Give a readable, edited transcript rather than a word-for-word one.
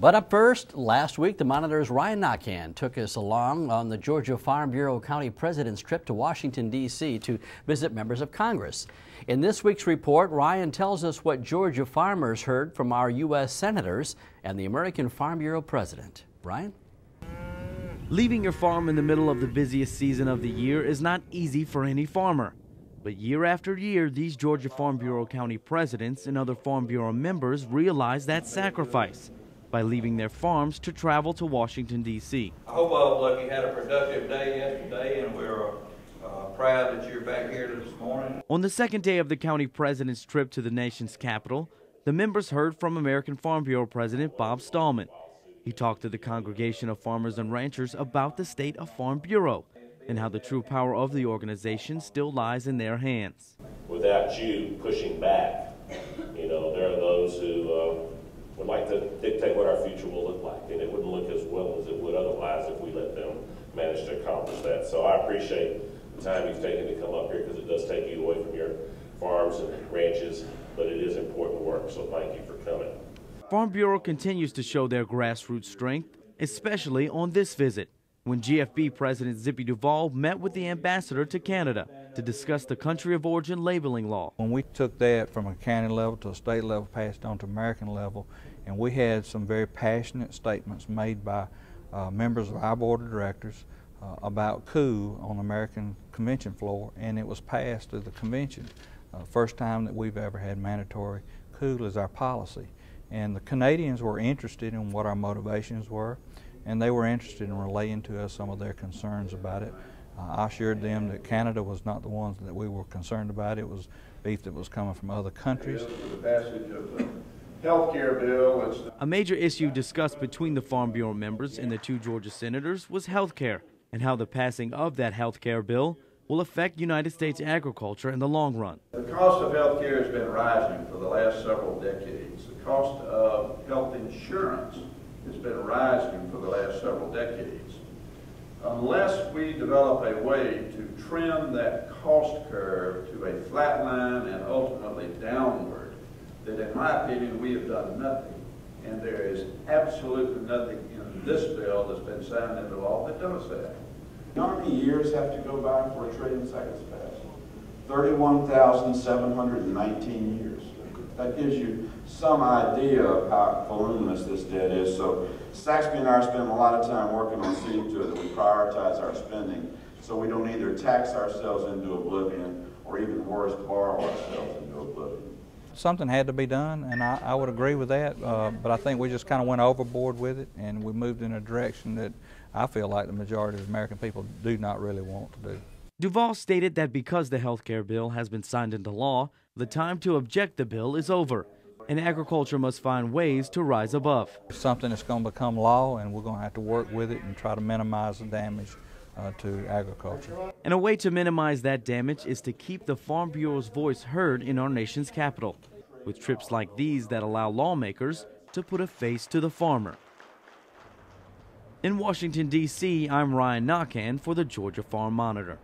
But up first, last week, the Monitor's Ryan Naquin took us along on the Georgia Farm Bureau County President's trip to Washington, D.C. to visit members of Congress. In this week's report, Ryan tells us what Georgia farmers heard from our U.S. senators and the American Farm Bureau President. Ryan? Leaving your farm in the middle of the busiest season of the year is not easy for any farmer. But year after year, these Georgia Farm Bureau County presidents and other Farm Bureau members realize that sacrifice by leaving their farms to travel to Washington, D.C. I hope all of you had a productive day yesterday, and we're proud that you're back here this morning. On the second day of the county president's trip to the nation's capital, the members heard from American Farm Bureau President Bob Stallman. He talked to the congregation of farmers and ranchers about the state of Farm Bureau and how the true power of the organization still lies in their hands. Without you pushing back, there are those who would like to dictate what our future will look like, and it wouldn't look as well as it would otherwise if we let them manage to accomplish that. So I appreciate the time you've taken to come up here, because it does take you away from your farms and ranches, but it is important work, so thank you for coming. Farm Bureau continues to show their grassroots strength, especially on this visit, when GFB President Zippy Duvall met with the ambassador to Canada to discuss the country of origin labeling law. When we took that from a county level to a state level, passed on to American level, and we had some very passionate statements made by members of our board of directors about coup on the American convention floor, and it was passed through the convention. First time that we've ever had mandatory coup as our policy. And the Canadians were interested in what our motivations were, and they were interested in relaying to us some of their concerns about it. I assured them that Canada was not the ones that we were concerned about. It was beef that was coming from other countries. The passage of the health care bill. A major issue discussed between the Farm Bureau members and the two Georgia senators was health care, and how the passing of that health care bill will affect United States agriculture in the long run. The cost of health care has been rising for the last several decades. The cost of health insurance has been rising for the last several decades. Unless we develop a way to trim that cost curve to a flat line and ultimately downward, then in my opinion we have done nothing. And there is absolutely nothing in this bill that's been signed into law that does that. How many years have to go by for a trillion seconds pass? 31,719 years. That gives you some idea of how voluminous this debt is. So Saxby and I are spending a lot of time working on seeing to it that we prioritize our spending so we don't either tax ourselves into oblivion or even worse, borrow ourselves into oblivion. Something had to be done, and I would agree with that, but I think we just kind of went overboard with it, and we moved in a direction that I feel like the majority of American people do not really want to do. Duvall stated that because the health care bill has been signed into law, the time to object the bill is over, and agriculture must find ways to rise above. It's something that's going to become law, and we're going to have to work with it and try to minimize the damage to agriculture. And a way to minimize that damage is to keep the Farm Bureau's voice heard in our nation's capital, with trips like these that allow lawmakers to put a face to the farmer. In Washington, D.C., I'm Ryan Naquin for the Georgia Farm Monitor.